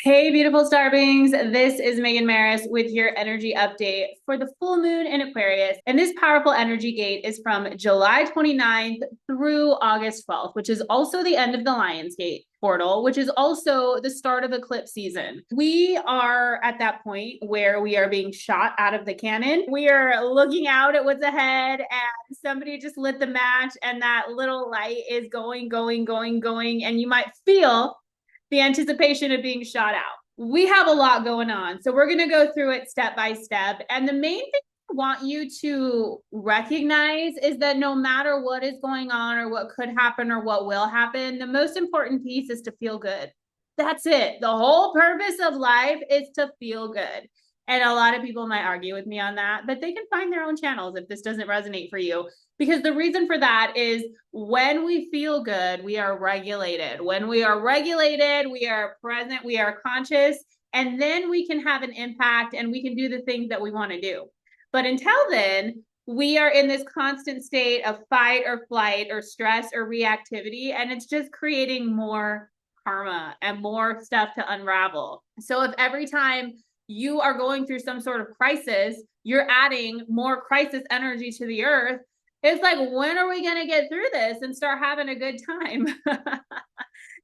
Hey, beautiful star beings. This is Megan Maris with your energy update for the full moon in Aquarius. And this powerful energy gate is from July 29th through August 12th, which is also the end of the Lionsgate portal, which is also the start of eclipse season. We are at that point where we are being shot out of the cannon. We are looking out at what's ahead, and somebody just lit the match, and that little light is going, going, going, going. And you might feel the anticipation of being shot out. We have a lot going on. So we're going to go through it step by step. And the main thing I want you to recognize is that no matter what is going on or what could happen or what will happen, the most important piece is to feel good. That's it. The whole purpose of life is to feel good. And a lot of people might argue with me on that, but they can find their own channels if this doesn't resonate for you. Because the reason for that is when we feel good, we are regulated. When we are regulated, we are present, we are conscious, and then we can have an impact and we can do the things that we want to do. But until then, we are in this constant state of fight or flight or stress or reactivity, and it's just creating more karma and more stuff to unravel. So if every time you are going through some sort of crisis, you're adding more crisis energy to the earth, it's like, when are we going to get through this and start having a good time?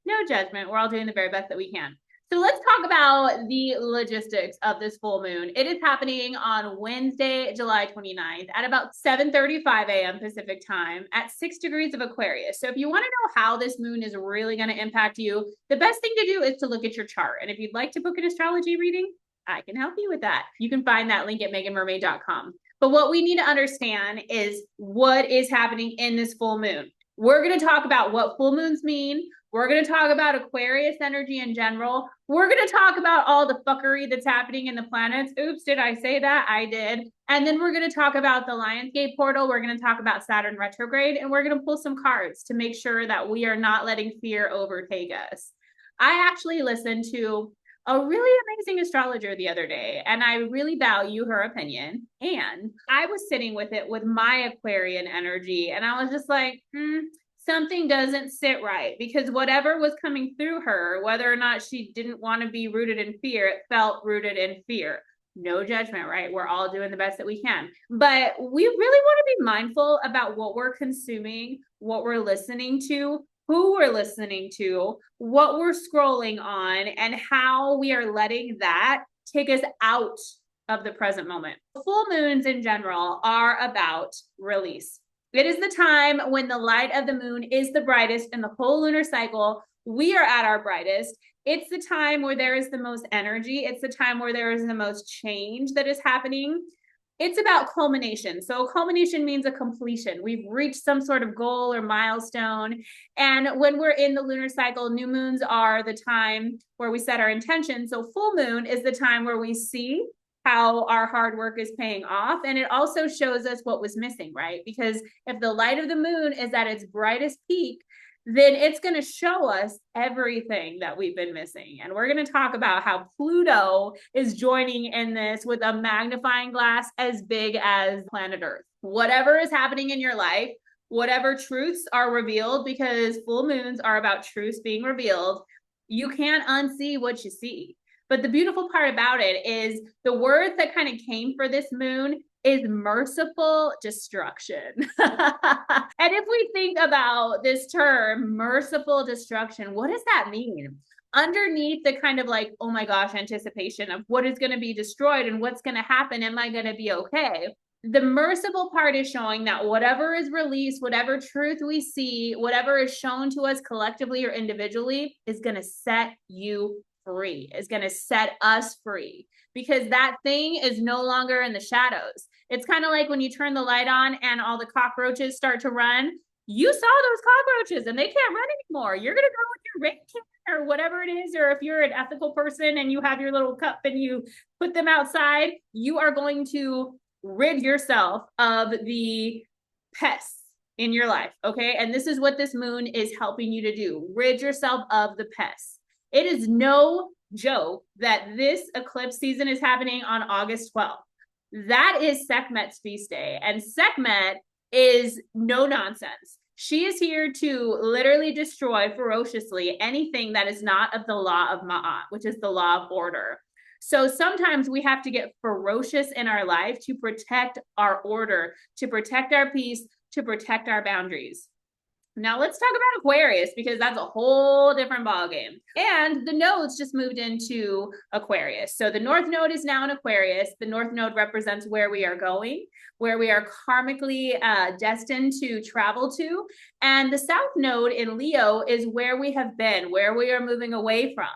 No judgment. We're all doing the very best that we can. So let's talk about the logistics of this full moon. It is happening on Wednesday, July 29th at about 7:35 a.m. Pacific time at 6 degrees of Aquarius. So if you want to know how this moon is really going to impact you, the best thing to do is to look at your chart. And if you'd like to book an astrology reading, I can help you with that. You can find that link at meganmermaid.com. But what we need to understand is what is happening in this full moon. We're going to talk about what full moons mean. We're going to talk about Aquarius energy in general. We're going to talk about all the fuckery that's happening in the planets. Oops, did I say that? I did. And then we're going to talk about the Lionsgate portal. We're going to talk about Saturn retrograde, and we're going to pull some cards to make sure that we are not letting fear overtake us. I actually listened to a really amazing astrologer the other day, and I really value her opinion. And I was sitting with it with my Aquarian energy, and I was just like, something doesn't sit right, because whatever was coming through her, whether or not she didn't want to be rooted in fear, it felt rooted in fear. No judgment, right? We're all doing the best that we can. But we really want to be mindful about what we're consuming, what we're listening to, who we're listening to, what we're scrolling on, and how we are letting that take us out of the present moment. Full moons in general are about release. It is the time when the light of the moon is the brightest in the whole lunar cycle. We are at our brightest. It's the time where there is the most energy. It's the time where there is the most change that is happening. It's about culmination. So culmination means a completion. We've reached some sort of goal or milestone. And when we're in the lunar cycle, new moons are the time where we set our intention. So full moon is the time where we see how our hard work is paying off. And it also shows us what was missing, right? Because if the light of the moon is at its brightest peak, then it's going to show us everything that we've been missing. And we're going to talk about how Pluto is joining in this with a magnifying glass as big as planet Earth. Whatever is happening in your life, whatever truths are revealed, because full moons are about truths being revealed, you can't unsee what you see. But the beautiful part about it is the word that kind of came for this moon is merciful destruction. And if we think about this term, merciful destruction, what does that mean? Underneath the kind of like, oh my gosh, anticipation of what is going to be destroyed and what's going to happen, am I going to be okay? The merciful part is showing that whatever is released, whatever truth we see, whatever is shown to us collectively or individually is going to set you free, is going to set us free, because that thing is no longer in the shadows. It's kind of like when you turn the light on and all the cockroaches start to run. You saw those cockroaches and they can't run anymore. You're going to go with your rain can or whatever it is, or if you're an ethical person and you have your little cup and you put them outside, you are going to rid yourself of the pests in your life, okay? And this is what this moon is helping you to do. Rid yourself of the pests. It is no joke that this eclipse season is happening on August 12th. That is Sekhmet's feast day. And Sekhmet is no nonsense. She is here to literally destroy ferociously anything that is not of the law of Ma'at, which is the law of order. So sometimes we have to get ferocious in our life to protect our order, to protect our peace, to protect our boundaries. Now let's talk about Aquarius, because that's a whole different ballgame. And the nodes just moved into Aquarius. So the North Node is now in Aquarius. The North Node represents where we are going, where we are karmically destined to travel to. And the South Node in Leo is where we have been, where we are moving away from.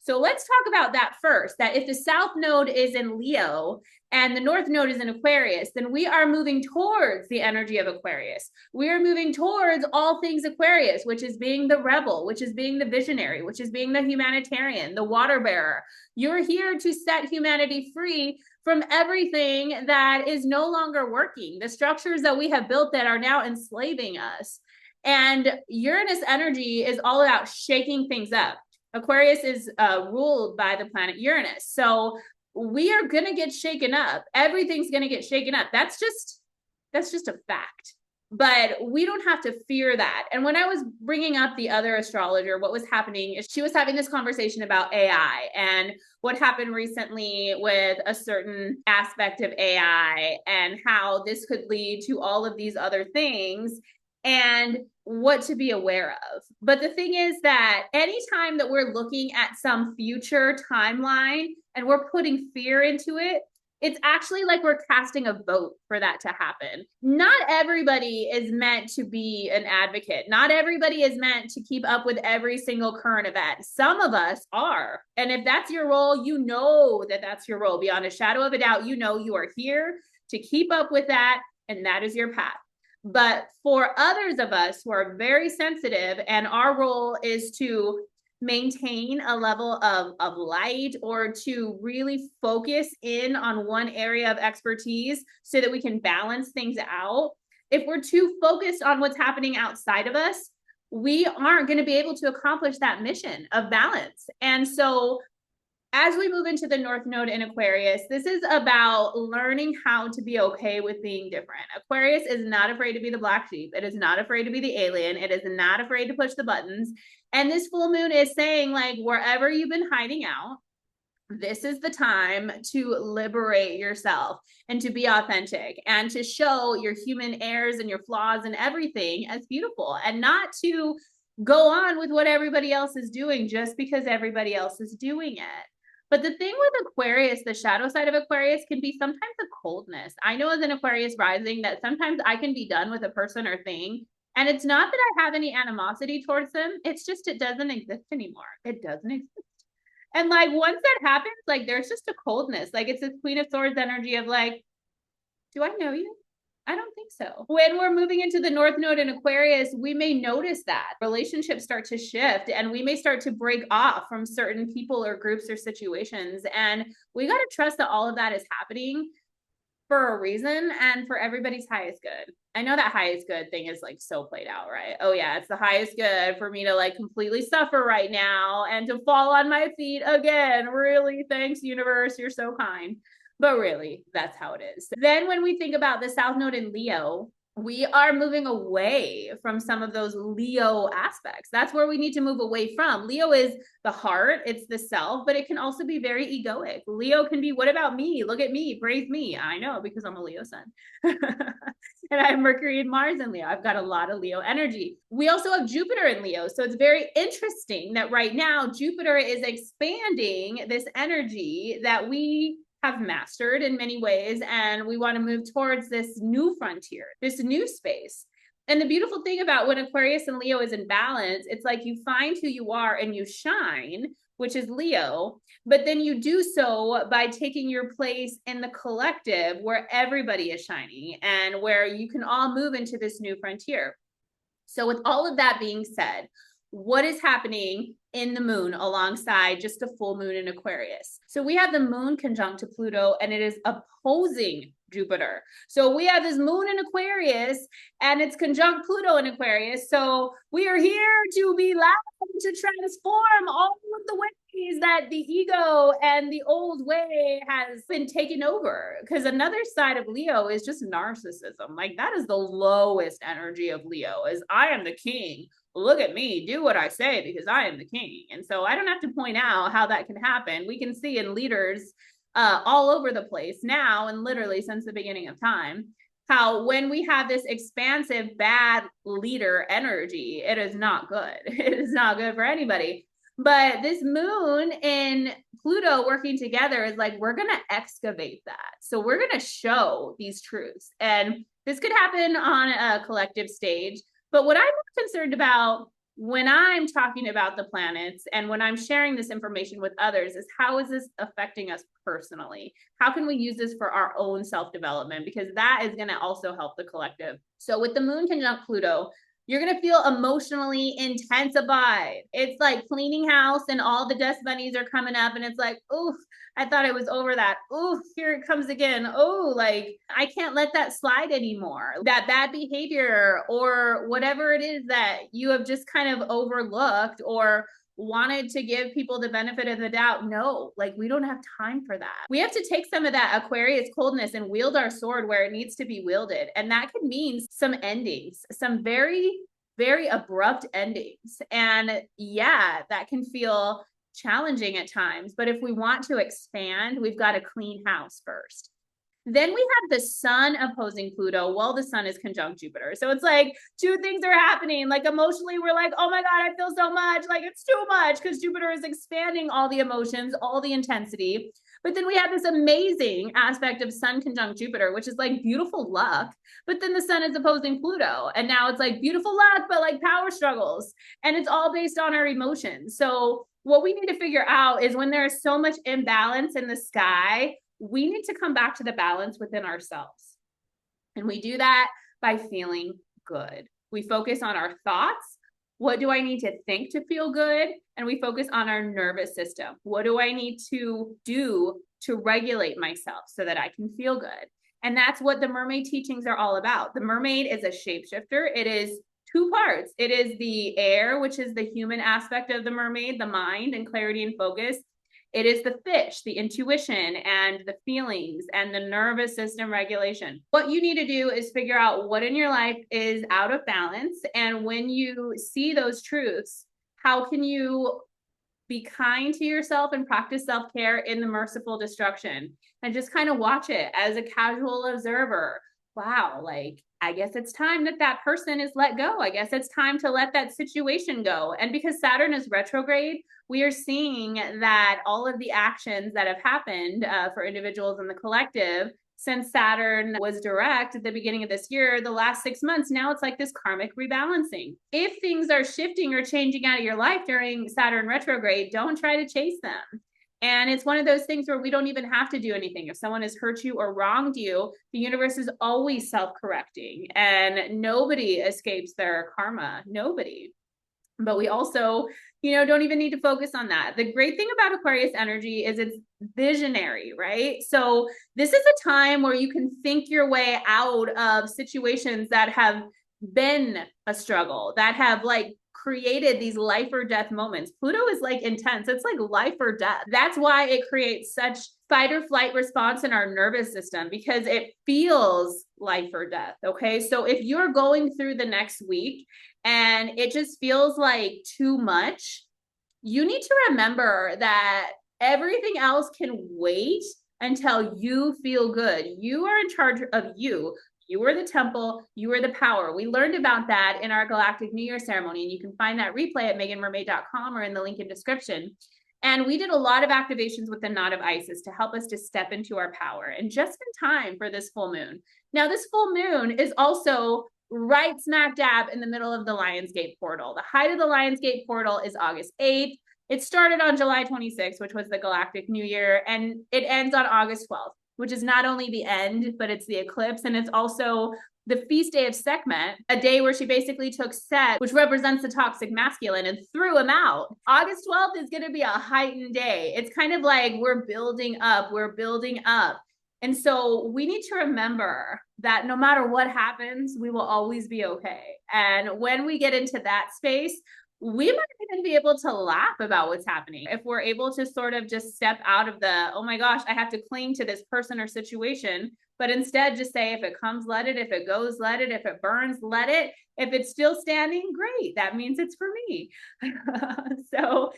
So let's talk about that first, that if the South Node is in Leo and the North Node is in Aquarius, then we are moving towards the energy of Aquarius. We are moving towards all things Aquarius, which is being the rebel, which is being the visionary, which is being the humanitarian, the water bearer. You're here to set humanity free from everything that is no longer working, the structures that we have built that are now enslaving us. And Uranus energy is all about shaking things up. Aquarius is ruled by the planet Uranus. So we are going to get shaken up. Everything's going to get shaken up. That's just a fact. But we don't have to fear that. And when I was bringing up the other astrologer, what was happening is she was having this conversation about AI and what happened recently with a certain aspect of AI and how this could lead to all of these other things and what to be aware of. But the thing is that anytime that we're looking at some future timeline and we're putting fear into it, it's actually like we're casting a vote for that to happen. Not everybody is meant to be an advocate. Not everybody is meant to keep up with every single current event. Some of us are. And if that's your role, you know that that's your role. Beyond a shadow of a doubt, you know you are here to keep up with that, and that is your path. But for others of us who are very sensitive and our role is to maintain a level of light or to really focus in on one area of expertise so that we can balance things out. If we're too focused on what's happening outside of us, we aren't going to be able to accomplish that mission of balance. And so as we move into the North Node in Aquarius, this is about learning how to be okay with being different. Aquarius is not afraid to be the black sheep. It is not afraid to be the alien. It is not afraid to push the buttons. And this full moon is saying, like, wherever you've been hiding out, this is the time to liberate yourself and to be authentic and to show your human errors and your flaws and everything as beautiful, and not to go on with what everybody else is doing just because everybody else is doing it. But the thing with Aquarius, the shadow side of Aquarius can be sometimes a coldness. I know as an Aquarius rising that sometimes I can be done with a person or thing. And it's not that I have any animosity towards them. It's just, it doesn't exist anymore. It doesn't exist. And like, once that happens, like, there's just a coldness. Like, it's this Queen of Swords energy of like, do I know you? I don't think so. When we're moving into the North Node in Aquarius, we may notice that relationships start to shift and we may start to break off from certain people or groups or situations. And we got to trust that all of that is happening for a reason and for everybody's highest good. I know that highest good thing is like so played out, right? Oh yeah, it's the highest good for me to like completely suffer right now and to fall on my feet again. Really? Thanks, universe. You're so kind. But really, that's how it is. Then when we think about the South Node in Leo, we are moving away from some of those Leo aspects. That's where we need to move away from. Leo is the heart, it's the self, but it can also be very egoic. Leo can be, what about me? Look at me, praise me. I know, because I'm a Leo sun. And I have Mercury and Mars in Leo. I've got a lot of Leo energy. We also have Jupiter in Leo. So it's very interesting that right now Jupiter is expanding this energy that we have mastered in many ways, and we want to move towards this new frontier, this new space. And the beautiful thing about when Aquarius and Leo is in balance, it's like you find who you are and you shine, which is Leo, but then you do so by taking your place in the collective where everybody is shining and where you can all move into this new frontier. So with all of that being said, what is happening in the moon alongside just a full moon in Aquarius? So we have the moon conjunct to Pluto, and it is opposing Jupiter. So we have this moon in Aquarius and it's conjunct Pluto in Aquarius. So we are here to be loud, to transform all of the is that the ego and the old way has been taken over, because another side of Leo is just narcissism. Like that is the lowest energy of Leo, is I am the king. Look at me, do what I say because I am the king. And so I don't have to point out how that can happen. We can see in leaders all over the place now, and literally since the beginning of time, how when we have this expansive bad leader energy, it is not good. It is not good for anybody. But this moon and Pluto working together is like, we're going to excavate that. So we're going to show these truths. And this could happen on a collective stage. But what I'm concerned about when I'm talking about the planets and when I'm sharing this information with others is, how is this affecting us personally? How can we use this for our own self-development? Because that is going to also help the collective. So with the moon conjunct Pluto, you're going to feel emotionally intensified. It's like cleaning house and all the dust bunnies are coming up and it's like, oof, I thought I was over that. Oof, here it comes again. Oh, like I can't let that slide anymore. That bad behavior or whatever it is that you have just kind of overlooked or wanted to give people the benefit of the doubt. No, like we don't have time for that. We have to take some of that Aquarius coldness and wield our sword where it needs to be wielded. And that could mean some endings, some very, very abrupt endings. And yeah, that can feel challenging at times. But if we want to expand, we've got to clean house first. Then we have the sun opposing Pluto while the sun is conjunct Jupiter. So it's like two things are happening. Like emotionally, we're like, oh my God, I feel so much. Like it's too much because Jupiter is expanding all the emotions, all the intensity. But then we have this amazing aspect of sun conjunct Jupiter, which is like beautiful luck. But then the sun is opposing Pluto. And now it's like beautiful luck, but like power struggles. And it's all based on our emotions. So what we need to figure out is when there's so much imbalance in the sky, we need to come back to the balance within ourselves. And we do that by feeling good. We focus on our thoughts. What do I need to think to feel good? And we focus on our nervous system. What do I need to do to regulate myself so that I can feel good? And that's what the mermaid teachings are all about. The mermaid is a shapeshifter. It is two parts. It is the air, which is the human aspect of the mermaid, the mind and clarity and focus. It is the fish, the intuition and the feelings and the nervous system regulation. What you need to do is figure out what in your life is out of balance. And when you see those truths, how can you be kind to yourself and practice self-care in the merciful destruction? And just kind of watch it as a casual observer. Wow, like, I guess it's time that that person is let go. I guess it's time to let that situation go. And because Saturn is retrograde, we are seeing that all of the actions that have happened for individuals in the collective since Saturn was direct at the beginning of this year, the last 6 months, now it's like this karmic rebalancing. If things are shifting or changing out of your life during Saturn retrograde, don't try to chase them. And it's one of those things where we don't even have to do anything. If someone has hurt you or wronged you, the universe is always self-correcting and nobody escapes their karma. Nobody. But we also, don't even need to focus on that. The great thing about Aquarius energy is it's visionary, right? So this is a time where you can think your way out of situations that have been a struggle, that have like created these life or death moments. Pluto is like intense. It's like life or death. That's why it creates such fight or flight response in our nervous system, because it feels life or death. Okay. So if you're going through the next week and it just feels like too much, you need to remember that everything else can wait until you feel good. You are in charge of you. You are the temple, you are the power. We learned about that in our Galactic New Year ceremony, and you can find that replay at meganmermaid.com or in the link in description. And we did a lot of activations with the Knot of Isis to help us to step into our power, and just in time for this full moon. Now, this full moon is also right smack dab in the middle of the Lionsgate portal. The height of the Lionsgate portal is August 8th. It started on July 26th, which was the Galactic New Year, and it ends on August 12th. Which is not only the end, but it's the eclipse. And it's also the feast day of Sekhmet, a day where she basically took Set, which represents the toxic masculine, and threw him out. August 12th is going to be a heightened day. It's kind of like we're building up. And so we need to remember that no matter what happens, we will always be okay. And when we get into that space, we might even be able to laugh about what's happening if we're able to sort of just step out of the, oh my gosh, I have to cling to this person or situation, but instead just say, if it comes, let it. If it goes, let it. If it burns, let it. If it's still standing, great. That means it's for me. So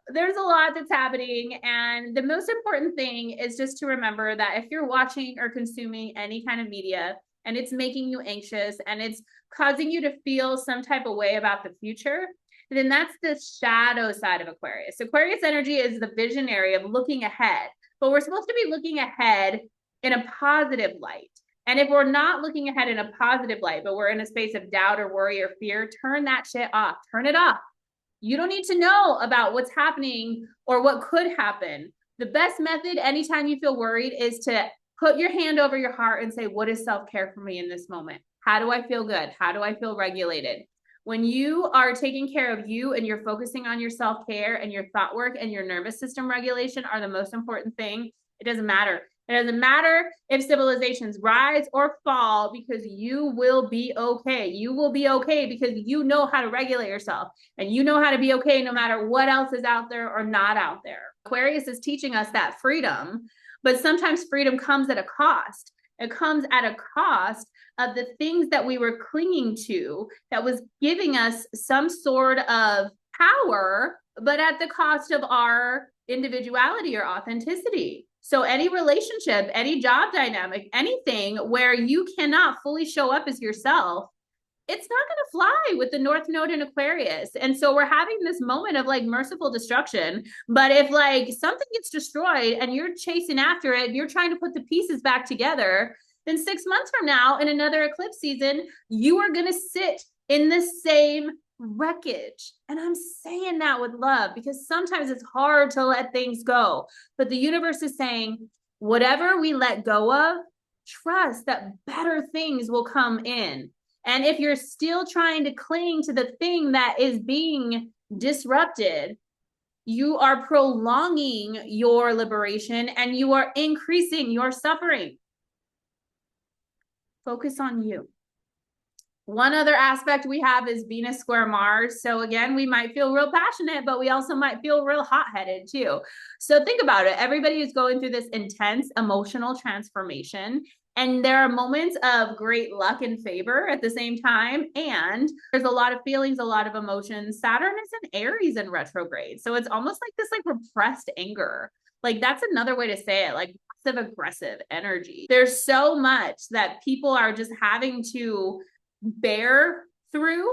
there's a lot that's happening. And the most important thing is just to remember that if you're watching or consuming any kind of media and it's making you anxious and it's causing you to feel some type of way about the future, then that's the shadow side of Aquarius. Aquarius energy is the visionary of looking ahead, but we're supposed to be looking ahead in a positive light. And if we're not looking ahead in a positive light, but we're in a space of doubt or worry or fear, turn that shit off. Turn it off. You don't need to know about what's happening or what could happen. The best method anytime you feel worried is to put your hand over your heart and say, what is self-care for me in this moment? How do I feel good? How do I feel regulated? When you are taking care of you and you're focusing on your self-care and your thought work and your nervous system regulation are the most important thing, it doesn't matter. It doesn't matter if civilizations rise or fall because you will be okay. You will be okay because you know how to regulate yourself and you know how to be okay no matter what else is out there or not out there. Aquarius is teaching us that freedom, but sometimes freedom comes at a cost. It comes at a cost of the things that we were clinging to that was giving us some sort of power, but at the cost of our individuality or authenticity. So any relationship, any job dynamic, anything where you cannot fully show up as yourself, it's not going to fly with the North Node in Aquarius. And so we're having this moment of like merciful destruction. But if like something gets destroyed and you're chasing after it, you're trying to put the pieces back together, then 6 months from now in another eclipse season, you are going to sit in the same wreckage. And I'm saying that with love because sometimes it's hard to let things go. But the universe is saying, whatever we let go of, trust that better things will come in. And if you're still trying to cling to the thing that is being disrupted, you are prolonging your liberation and you are increasing your suffering. Focus on you. One other aspect we have is Venus square Mars. So again, we might feel real passionate, but we also might feel real hot-headed too. So think about it. Everybody is going through this intense emotional transformation. And there are moments of great luck and favor at the same time. And there's a lot of feelings, a lot of emotions. Saturn is in Aries in retrograde. So it's almost like this like repressed anger. Like that's another way to say it, like passive aggressive energy. There's so much that people are just having to bear through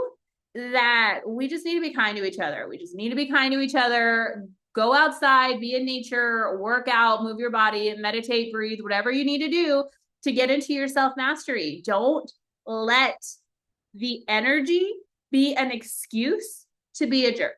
that we just need to be kind to each other. We just need to be kind to each other. Go outside, be in nature, work out, move your body, meditate, breathe, whatever you need to do to get into your self-mastery. Don't let the energy be an excuse to be a jerk.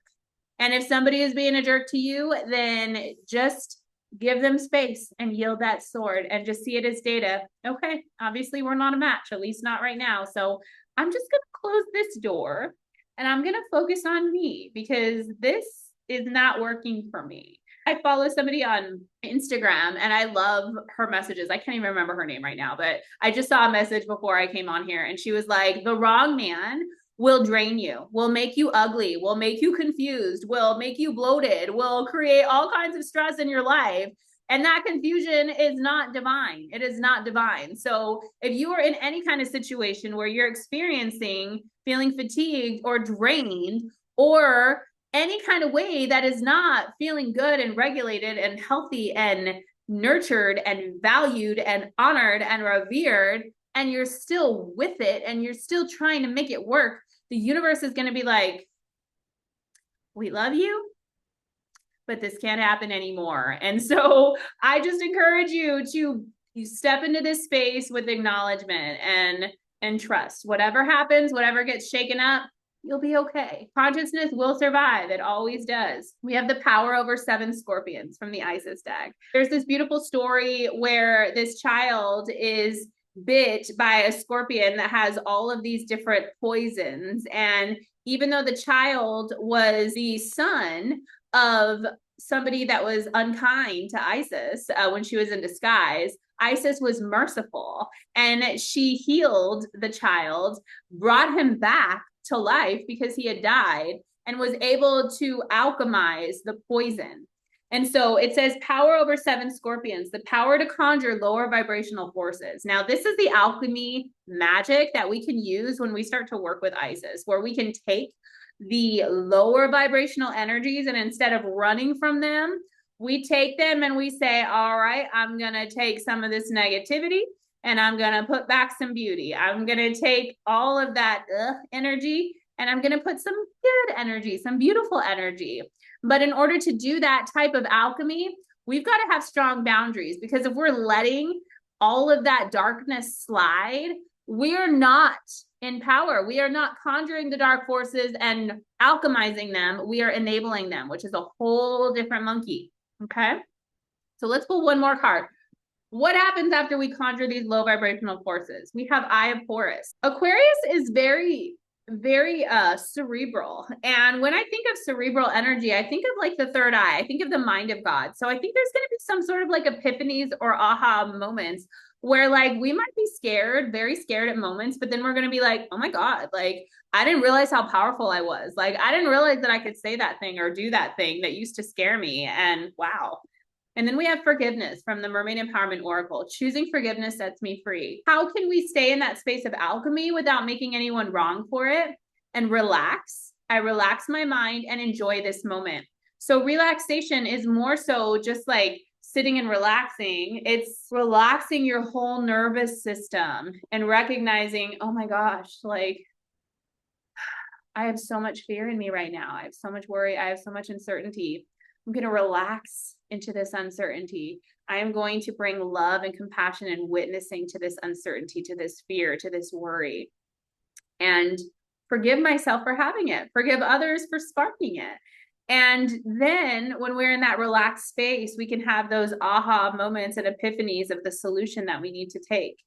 And if somebody is being a jerk to you, then just give them space and yield that sword and just see it as data. Okay, obviously we're not a match, at least not right now. So I'm just going to close this door and I'm going to focus on me because this is not working for me. I follow somebody on Instagram and I love her messages. I can't even remember her name right now, but I just saw a message before I came on here and she was like, the wrong man will drain you, will make you ugly, will make you confused, will make you bloated, will create all kinds of stress in your life. And that confusion is not divine. It is not divine. So if you are in any kind of situation where you're experiencing feeling fatigued or drained or any kind of way that is not feeling good and regulated and healthy and nurtured and valued and honored and revered, and you're still with it and you're still trying to make it work, the universe is going to be like, we love you, but this can't happen anymore. And so I just encourage you to step into this space with acknowledgement and trust. Whatever happens, whatever gets shaken up, you'll be okay. Consciousness will survive. It always does. We have the power over 7 scorpions from the Isis deck. There's this beautiful story where this child is bit by a scorpion that has all of these different poisons. And even though the child was the son of somebody that was unkind to Isis when she was in disguise, Isis was merciful and she healed the child, brought him back to life because he had died, and was able to alchemize the poison. And so it says power over 7 scorpions, the power to conjure lower vibrational forces. Now, this is the alchemy magic that we can use when we start to work with Isis, where we can take the lower vibrational energies, and instead of running from them, we take them and we say, all right, I'm going to take some of this negativity and I'm going to put back some beauty. I'm going to take all of that energy and I'm going to put some good energy, some beautiful energy. But in order to do that type of alchemy, we've got to have strong boundaries, because if we're letting all of that darkness slide, we're not in power. We are not conjuring the dark forces and alchemizing them. We are enabling them, which is a whole different monkey. Okay. So let's pull one more card. What happens after we conjure these low vibrational forces? We have Eye of Horus. Aquarius is very cerebral. And when I think of cerebral energy, I think of like the third eye. I think of the mind of God. So I think there's going to be some sort of like epiphanies or aha moments where like we might be scared, very scared at moments, but then we're going to be like, oh my God, like I didn't realize how powerful I was. Like I didn't realize that I could say that thing or do that thing that used to scare me. And wow. And then we have forgiveness from the Mermaid Empowerment Oracle. Choosing forgiveness sets me free. How can we stay in that space of alchemy without making anyone wrong for it? And relax. I relax my mind and enjoy this moment. So relaxation is more so just like sitting and relaxing. It's relaxing your whole nervous system and recognizing, oh my gosh, like I have so much fear in me right now. I have so much worry. I have so much uncertainty. I'm going to relax into this uncertainty. I am going to bring love and compassion and witnessing to this uncertainty, to this fear, to this worry, and forgive myself for having it, forgive others for sparking it. And then when we're in that relaxed space, we can have those aha moments and epiphanies of the solution that we need to take.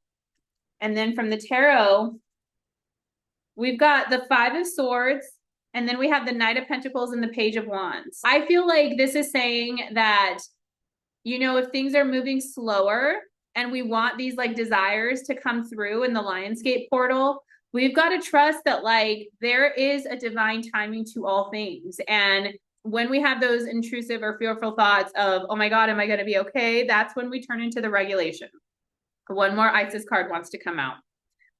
And then from the tarot, we've got the 5 of Swords, and then we have the Knight of Pentacles and the Page of Wands. I feel like this is saying that, you know, if things are moving slower and we want these like desires to come through in the Lionsgate portal, we've got to trust that like there is a divine timing to all things. And when we have those intrusive or fearful thoughts of, oh my God, am I going to be okay? That's when we turn into the regulation. One more Isis card wants to come out.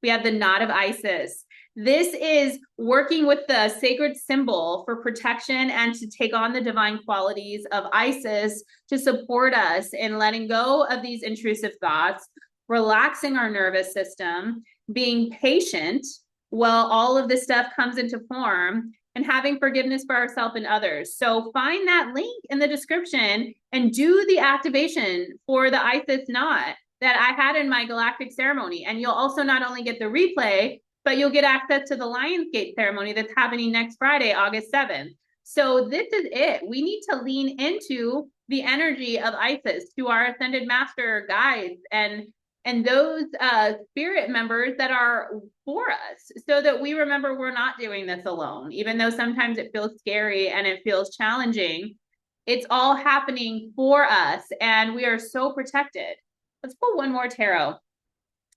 We have the Knot of Isis. This is working with the sacred symbol for protection and to take on the divine qualities of Isis to support us in letting go of these intrusive thoughts, relaxing our nervous system, being patient while all of this stuff comes into form, and having forgiveness for ourselves and others. So find that link in the description and do the activation for the Isis knot that I had in my galactic ceremony. And you'll also not only get the replay, but you'll get access to the Lionsgate ceremony that's happening next Friday, August 7th. So this is it. We need to lean into the energy of Isis, to our ascended master guides and those spirit members that are for us, so that we remember we're not doing this alone. Even though sometimes it feels scary and it feels challenging, it's all happening for us and we are so protected. Let's pull one more tarot.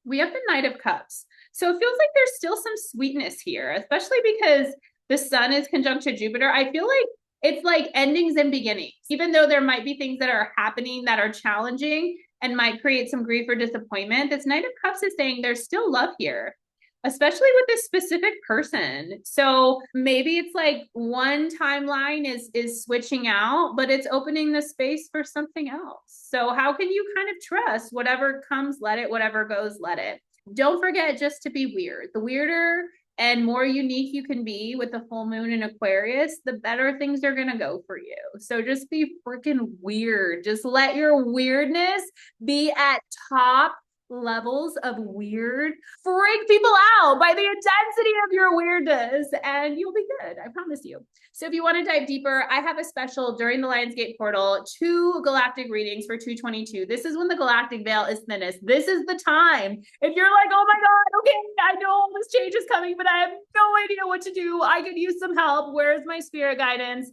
We have the Knight of Cups. So it feels like there's still some sweetness here, especially because the sun is conjunct to Jupiter. I feel like it's like endings and beginnings, even though there might be things that are happening that are challenging and might create some grief or disappointment. This Knight of Cups is saying there's still love here, especially with this specific person. So maybe it's like one timeline is switching out, but it's opening the space for something else. So how can you kind of trust whatever comes, let it, whatever goes, let it. Don't forget just to be weird. The weirder and more unique you can be with the full moon in Aquarius, the better things are going to go for you. So just be freaking weird. Just let your weirdness be at top levels of weird. Freak people out by the intensity of your weirdness and you'll be good. I promise you. So if you want to dive deeper, I have a special during the Lionsgate portal, 2 galactic readings for 222. This is when the galactic veil is thinnest. This is the time. If you're like, oh my God, okay, I know all this change is coming, but I have no idea what to do. I could use some help. Where's my spirit guidance?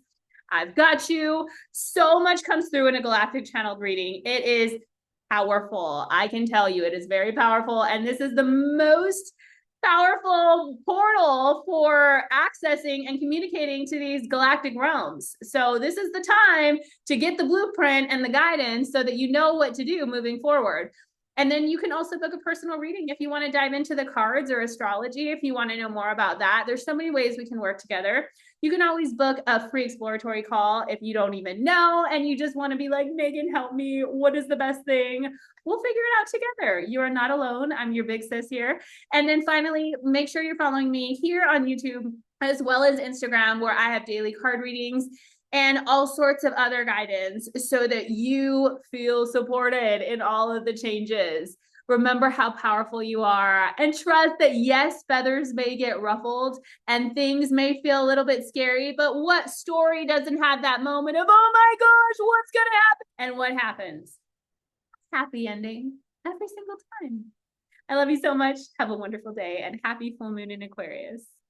I've got you. So much comes through in a galactic channeled reading. It is powerful. I can tell you it is very powerful. And this is the most powerful portal for accessing and communicating to these galactic realms. So this is the time to get the blueprint and the guidance so that you know what to do moving forward. And then you can also book a personal reading if you want to dive into the cards or astrology, if you want to know more about that. There's so many ways we can work together. You can always book a free exploratory call if you don't even know and you just want to be like, Megan, help me. What is the best thing? We'll figure it out together. You are not alone. I'm your big sis here. And then finally, make sure you're following me here on YouTube as well as Instagram, where I have daily card readings and all sorts of other guidance so that you feel supported in all of the changes. Remember how powerful you are and trust that yes, feathers may get ruffled and things may feel a little bit scary, but what story doesn't have that moment of, oh my gosh, what's going to happen? And what happens? Happy ending every single time. I love you so much. Have a wonderful day and happy full moon in Aquarius.